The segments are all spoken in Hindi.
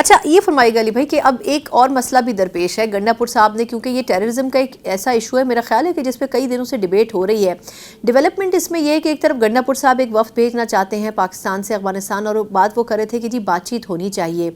अच्छा ये फरमाइएगा अली भाई कि अब एक और मसला भी दरपेश है गंडापुर साहब ने, क्योंकि ये टेररिज्म का एक ऐसा इशू है मेरा ख्याल है कि जिस पे कई दिनों से डिबेट हो रही है। डेवलपमेंट इसमें यह है कि एक तरफ गंडापुर साहब एक वफ्द भेजना चाहते हैं पाकिस्तान से अफगानिस्तान, और बात वो कर रहे थे कि जी बातचीत होनी चाहिए।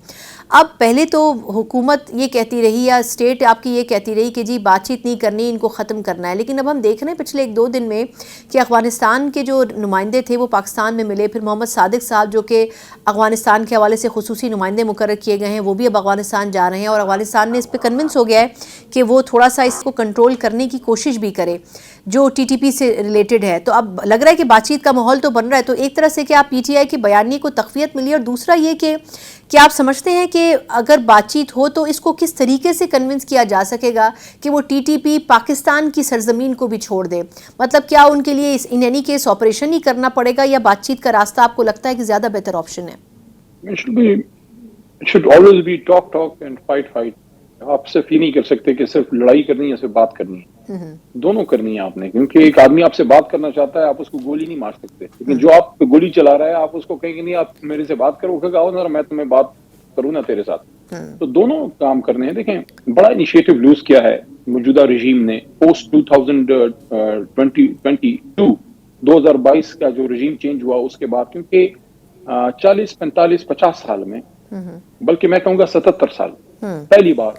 अब पहले तो हुकूमत ये कहती रही या स्टेट आपकी ये कहती रही कि जी बातचीत नहीं करनी, इनको ख़त्म करना है, लेकिन अब हम देख रहे हैं पिछले 1-2 दिन में कि अफगानिस्तान के जो नुमाइंदे थे वो पाकिस्तान में मिले। फिर मोहम्मद सादिक साहब जो कि अफगानिस्तान के हवाले से खुसूसी नुमाइंदे मुकर्रर किए गए हैं, वो भी अब अफगानिस्तान जा रहे हैं और अफगानिस्तान ने इस पर कन्विंस हो गया है कि वो थोड़ा सा इसको कंट्रोल करने की कोशिश भी करे जो टीटीपी से रिलेटेड है। तो अब लग रहा है कि बातचीत का माहौल तो बन रहा है। तो एक तरह से क्या पीटीआई के बयानी को तक़वियत मिली, और दूसरा ये कि क्या आप समझते हैं कि अगर बातचीत हो तो इसको किस तरीके से कन्विंस किया जा सकेगा कि वो टीटीपी पाकिस्तान की सरजमीन को भी छोड़ दे? मतलब क्या उनके लिए इन एनी केस ऑपरेशन ही करना पड़ेगा, या बातचीत का रास्ता आपको लगता है कि ज़्यादा बेहतर ऑप्शन है? It should always be talk and fight. आप सिर्फ ये नहीं कर सकते कि सिर्फ लड़ाई करनी है, सिर्फ बात करनी है। दोनों करनी है आपने, क्योंकि एक आदमी आपसे बात करना चाहता है, आप उसको गोली नहीं मार सकते, लेकिन जो आप पे गोली चला रहा है आप उसको कहेंगे नहीं आप मेरे से बात करो, कहेगा आओ ना मैं तुम्हें बात करूँ ना तेरे साथ। तो दोनों काम करने हैं। देखें, बड़ा इनिशिएटिव लूज किया है मौजूदा रजीम ने पोस्ट 2022 का जो रजीम चेंज हुआ उसके बाद, क्योंकि 40, 45, 50 साल में, बल्कि मैं कहूँगा 77 साल पहली बार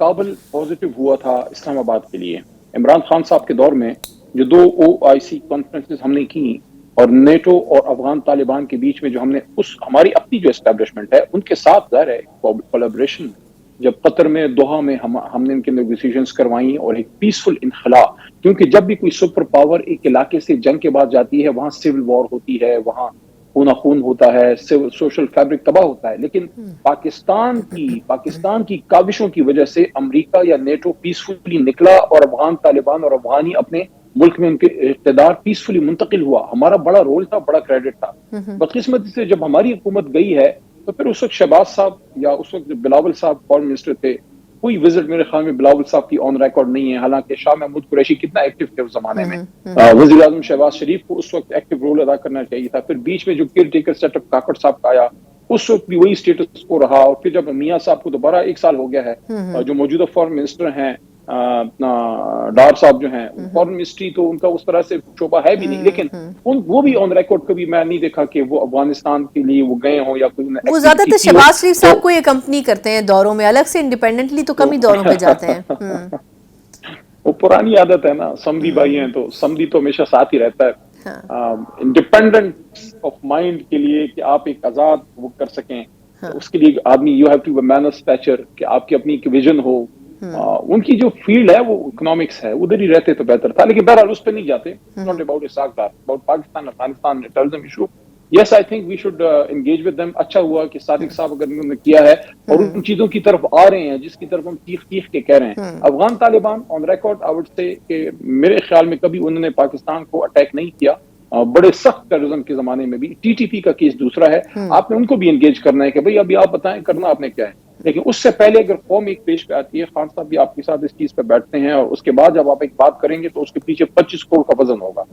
काबुल पॉजिटिव हुआ था इस्लामाबाद के लिए। इमरान खान साहब के दौर में जो 2 OIC कॉन्फ्रेंसेस हमने की और नेटो और अफगान तालिबान के बीच में जो हमने हमारी अपनी जो एस्टेब्लिशमेंट है उनके साथ ज़ाहिर है कोलैबोरेशन, जब कतर में दोहा में हमने इनके नेगोशिएशंस करवाई और एक पीसफुल इनखला, क्योंकि जब भी कोई सुपर पावर एक इलाके से जंग के बाद जाती है वहां सिविल वॉर होती है, वहां खूना खून होता है, सोशल फैब्रिक तबाह होता है। लेकिन पाकिस्तान की काविशों की वजह से अमेरिका या नेटो पीसफुली निकला और अफगान तालिबान और अफगानी अपने मुल्क में उनके इक़्तिदार पीसफुली मुंतकिल हुआ। हमारा बड़ा रोल था, बड़ा क्रेडिट था। बदकिस्मती से जब हमारी हुकूमत गई है तो फिर उस वक्त शहबाज साहब या उस वक्त बिलावल साहब फॉरेन मिनिस्टर थे, कोई विजिट मेरे ख्याल में बिलावल साहब की ऑन रिकॉर्ड नहीं है। हालांकि शाह महमूद कुरैशी कितना एक्टिव थे उस जमाने में, वज़ीर आज़म शहबाज शरीफ को उस वक्त एक्टिव रोल अदा करना चाहिए था। फिर बीच में जो केयर टेकर सेटअप काकड़ साहब का आया उस वक्त भी वही स्टेटस को रहा, और फिर जब मियां साहब को दोबारा 1 साल हो गया है, जो मौजूदा फॉरेन मिनिस्टर हैं डार साहब जो हैं, फॉरेन मिनिस्ट्री तो उनका उस तरह से शोभा है भी नहीं, लेकिन वो भी ऑन रिकॉर्ड कभी मैं नहीं देखा कि वो अफगानिस्तान के लिए वो गए हों या कोई वो ज्यादातर शहबाज शरीफ साहब को ये कंपनी करते हैं दौरों में, अलग से इंडिपेंडेंटली तो कम ही दौरों पे जाते हैं। वो पुरानी आदत है ना, समधी भाई हैं तो समधी तो हमेशा साथ ही रहता है। इंडिपेंडेंस ऑफ माइंड के लिए कि आप एक आजाद वो कर सकें, तो उसके लिए आदमी you have to be man of stature, कि आपकी अपनी एक विजन हो। उनकी जो फील्ड है वो इकोनॉमिक्स है, उधर ही रहते तो बेहतर था, लेकिन बहरहाल उस पर नहीं जाते। Not about Isaac, about Pakistan Afghanistan terrorism issue. Yes, I think we should engage with them. अच्छा हुआ कि सादिक साहब अगर उन्होंने किया है और उन चीजों की तरफ आ रहे हैं जिसकी तरफ हम चीख के कह रहे हैं। Afghan Taliban on record I would say कि मेरे ख्याल में कभी उन्होंने पाकिस्तान को अटैक नहीं किया, बड़े सख्त टेररिज्म के जमाने में भी। टीटीपी का केस दूसरा है, आपने उनको भी एंगेज करना है कि भाई अभी आप बताएं करना आपने क्या है। लेकिन उससे पहले अगर कौम एक पेश पे आती है, खान साहब भी आपके साथ इस चीज पे बैठते हैं, और उसके बाद जब आप एक बात करेंगे तो उसके पीछे 25 करोड़ का वजन होगा।